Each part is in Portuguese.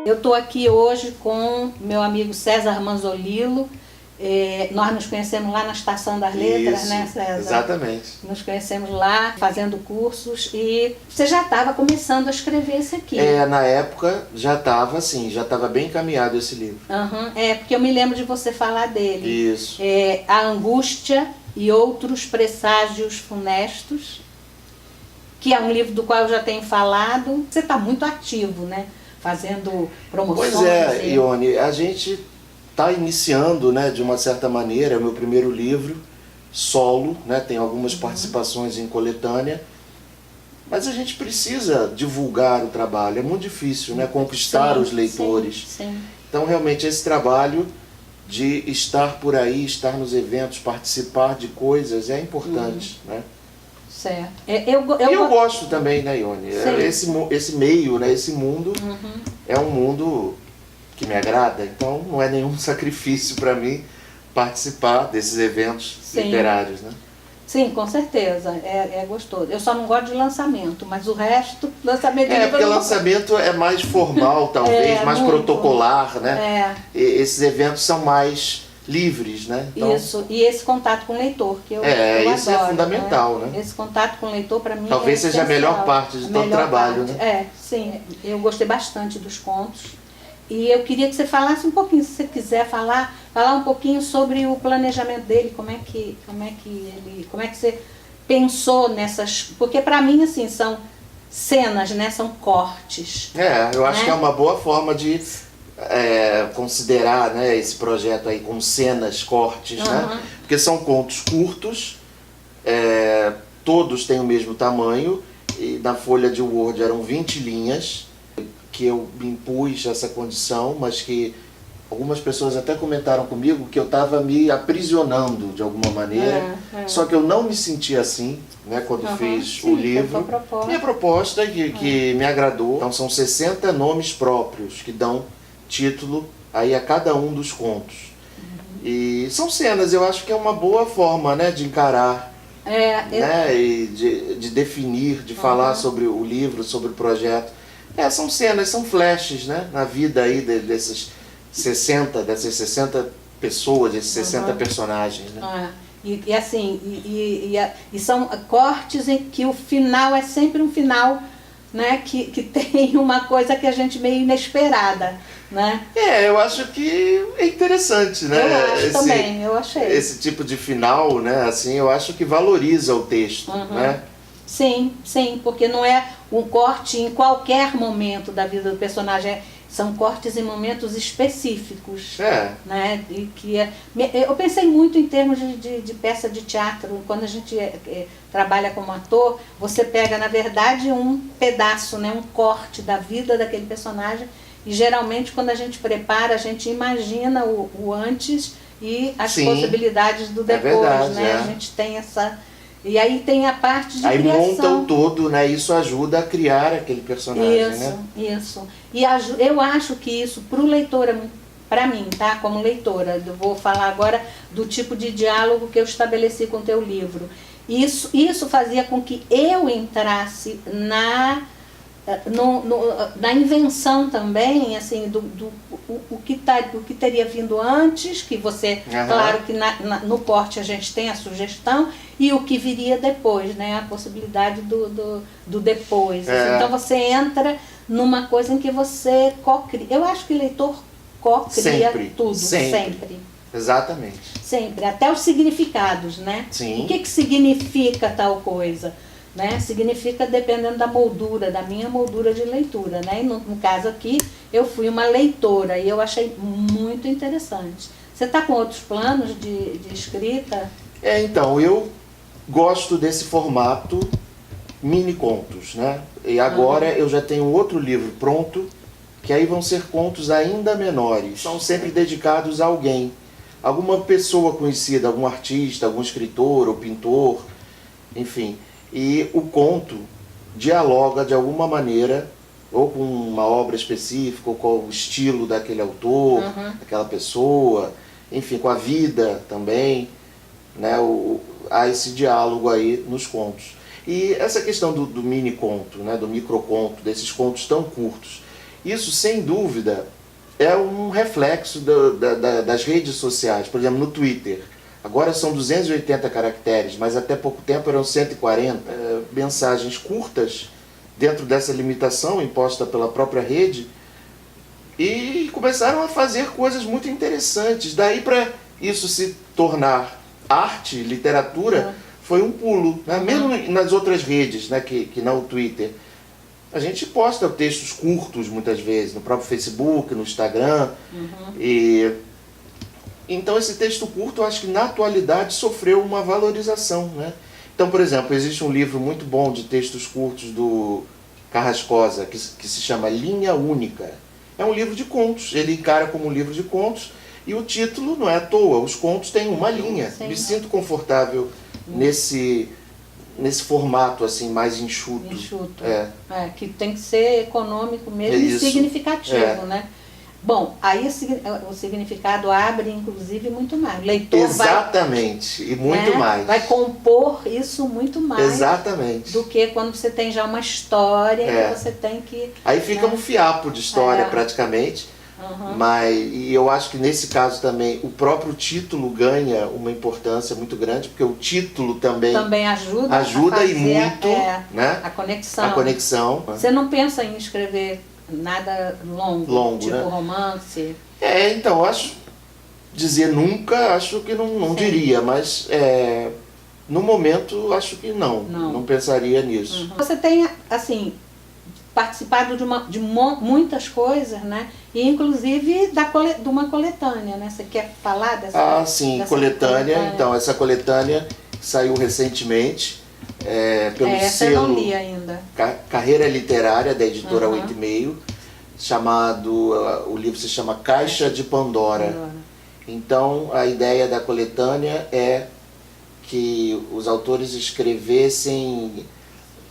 Eu estou aqui hoje com meu amigo César Manzolillo. Nós nos conhecemos lá na Estação das Letras, Isso, né, César? Exatamente. Nos conhecemos lá, fazendo cursos, e você já estava começando a escrever esse aqui. Na época já estava assim, já estava bem encaminhado esse livro. Porque eu me lembro de você falar dele. Isso. A Angústia e Outros Presságios Funestos, que é um livro do qual eu já tenho falado. Você está muito ativo, né? Fazendo promoções. Pois é, Ione, a gente está iniciando, né, de uma certa maneira, é o meu primeiro livro, solo, né, tem algumas participações em coletânea, mas a gente precisa divulgar o trabalho, é muito difícil, né, conquistar os leitores. Sim. Então, realmente, esse trabalho de estar por aí, estar nos eventos, participar de coisas, é importante, né? Certo. Eu gosto também, né, Ione? Esse meio, né, esse mundo é um mundo que me agrada, então não é nenhum sacrifício para mim participar desses eventos literários, né? Sim, com certeza, é gostoso. Eu só não gosto de lançamento, mas o resto, lançamento de livro... Porque lançamento é mais formal, talvez, mais muito protocolar, né? Esses eventos são mais livres, né? Então, isso, e esse contato com o leitor, que eu isso adoro, é fundamental, né? Esse contato com o leitor, para mim, talvez seja a melhor parte de todo o trabalho, né? Sim, eu gostei bastante dos contos. E eu queria que você falasse um pouquinho, se você quiser falar um pouquinho sobre o planejamento dele, como é que você pensou nessas... Porque para mim, assim, são cenas, né? São cortes. Eu acho que é uma boa forma de considerar, né, esse projeto aí com cenas, cortes, né? Porque são contos curtos, todos têm o mesmo tamanho, e na folha de Word eram 20 linhas, que eu me impus essa condição, mas que algumas pessoas até comentaram comigo que eu estava me aprisionando de alguma maneira, só que eu não me senti assim, né, quando fiz o livro. Minha proposta que me agradou. Então são 60 nomes próprios que dão título aí a cada um dos contos. E são cenas, eu acho que é uma boa forma, né, de encarar, né, e de definir, de falar sobre o livro, sobre o projeto. São cenas, são flashes, né, na vida aí dessas 60 pessoas, desses 60 personagens, né? E são cortes em que o final é sempre um final, né, que tem uma coisa que a gente meio inesperada, né? Eu acho que é interessante, né? Eu achei. Esse tipo de final, né, assim, eu acho que valoriza o texto, né? Sim, porque não é um corte em qualquer momento da vida do personagem, são cortes em momentos específicos, né? Eu pensei muito em termos de peça de teatro. Quando a gente trabalha como ator, você pega, na verdade, um pedaço, né, um corte da vida daquele personagem, e geralmente quando a gente prepara, a gente imagina o antes e as possibilidades do depois, verdade, né? A gente tem essa... E aí tem a parte de criação. Aí monta o todo, né? Isso ajuda a criar aquele personagem, né? Isso. E eu acho que isso, para o leitor, para mim, tá? Como leitora, eu vou falar agora do tipo de diálogo que eu estabeleci com o teu livro. Isso fazia com que eu entrasse na invenção também, assim, o que teria vindo antes, que você, claro que no porte a gente tem a sugestão, e o que viria depois, né, a possibilidade do depois. Então você entra numa coisa em que você co-cria. Eu acho que o leitor co-cria tudo, sempre. Exatamente. Sempre, até os significados, né? Sim. O que significa tal coisa? Né? Significa dependendo da moldura, da minha moldura de leitura, né? E no caso aqui, eu fui uma leitora e eu achei muito interessante. Você está com outros planos de escrita? Então, eu gosto desse formato mini contos, né? E agora eu já tenho outro livro pronto, que aí vão ser contos ainda menores. São sempre dedicados a alguém, alguma pessoa conhecida, algum artista, algum escritor ou pintor, enfim. E o conto dialoga de alguma maneira ou com uma obra específica, ou com o estilo daquele autor, daquela pessoa, enfim, com a vida também, né? Há esse diálogo aí nos contos. E essa questão do mini conto, né? Do microconto, desses contos tão curtos, isso sem dúvida é um reflexo das redes sociais. Por exemplo, no Twitter, agora são 280 caracteres, mas até pouco tempo eram 140. Mensagens curtas dentro dessa limitação imposta pela própria rede, e começaram a fazer coisas muito interessantes. Daí para isso se tornar arte, literatura, foi um pulo, né? Mesmo nas outras redes, né? que não o Twitter. A gente posta textos curtos muitas vezes, no próprio Facebook, no Instagram. Então esse texto curto, eu acho que na atualidade sofreu uma valorização, né? Então, por exemplo, existe um livro muito bom de textos curtos do Carrascosa, que se chama Linha Única. É um livro de contos, ele encara como um livro de contos, e o título não é à toa, os contos têm uma linha. Sim. Me sinto confortável nesse formato assim, mais enxuto. Que tem que ser econômico mesmo e significativo, né? Bom, aí o significado abre, inclusive, muito mais. O leitor exatamente, e muito mais. Vai compor isso muito mais. Exatamente. Do que quando você tem já uma história que você tem que... Aí fica um fiapo de história, praticamente. E eu acho que nesse caso também o próprio título ganha uma importância muito grande, porque o título também ajuda a fazer, e muito, né? A conexão. A conexão. Você não pensa em escrever nada longo tipo, né? Romance. Então, eu acho, dizer nunca, acho que não diria, mas no momento acho que não pensaria nisso. Você tem, assim, participado de muitas coisas, né? E inclusive de uma coletânea, né? Você quer falar dessa? Sim, coletânea. Então, essa coletânea saiu recentemente pelo selo eu não li ainda. Carreira Literária, da editora 8,5, o livro se chama Caixa de Pandora. Então, a ideia da coletânea é que os autores escrevessem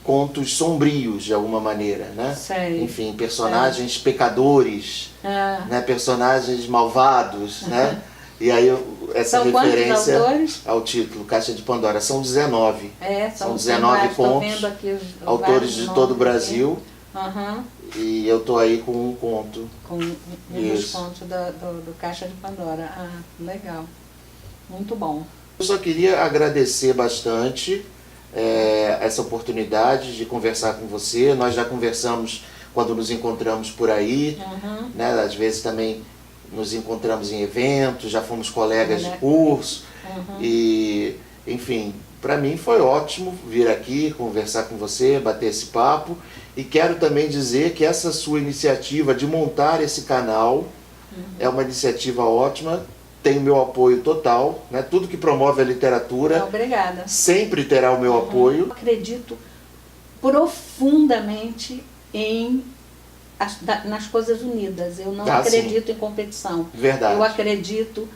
contos sombrios de alguma maneira, né? Enfim, personagens pecadores, né? Personagens malvados, né? E aí essa referência ao título, Caixa de Pandora, são 19. São 19 contos, autores de todo o Brasil. E eu tô aí com um conto. Com um dos contos do Caixa de Pandora. Legal. Muito bom. Eu só queria agradecer bastante essa oportunidade de conversar com você. Nós já conversamos quando nos encontramos por aí, né? Às vezes também nos encontramos em eventos, já fomos colegas de curso. E, enfim, para mim foi ótimo vir aqui, conversar com você, bater esse papo. E quero também dizer que essa sua iniciativa de montar esse canal é uma iniciativa ótima. Tem o meu apoio total, né? Tudo que promove a literatura obrigada. Sempre terá o meu apoio. Eu acredito profundamente nas coisas unidas. Eu não acredito em competição. Verdade. Eu acredito,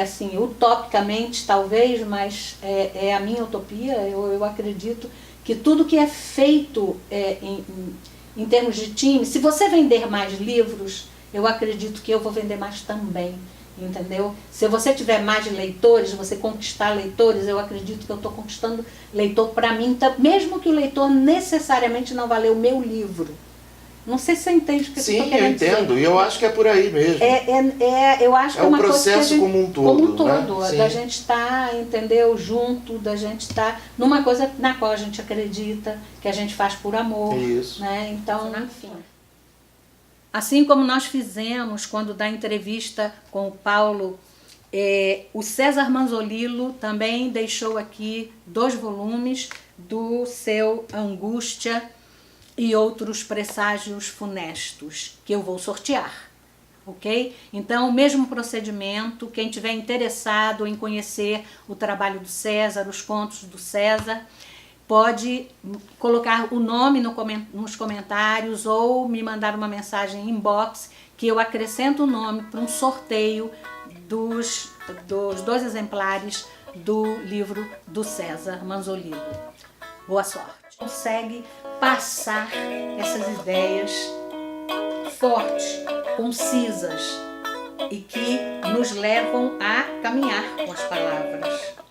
assim, utopicamente talvez, mas é a minha utopia, eu acredito que tudo que é feito em termos de time, se você vender mais livros, eu acredito que eu vou vender mais também, entendeu? Se você tiver mais leitores, você conquistar leitores, eu acredito que eu estou conquistando leitor para mim, mesmo que o leitor necessariamente não vá ler o meu livro. Não sei se você entende o que eu estou querendo dizer. Sim, eu entendo, e eu acho que é por aí mesmo. Eu acho que é uma coisa que a gente, como um todo, né? Da gente estar, entendeu, junto, da gente estar numa coisa na qual a gente acredita, que a gente faz por amor. Isso. Né? Então, enfim. Assim como nós fizemos quando da entrevista com o Paulo, o César Manzolillo também deixou aqui 2 volumes do seu Angústia e Outros Presságios Funestos, que eu vou sortear, ok? Então, o mesmo procedimento, quem tiver interessado em conhecer o trabalho do César, os contos do César, pode colocar o nome nos comentários ou me mandar uma mensagem inbox que eu acrescento o nome para um sorteio dos 2 exemplares do livro do César Manzolillo. Boa sorte! consegue passar essas ideias fortes, concisas e que nos levam a caminhar com as palavras.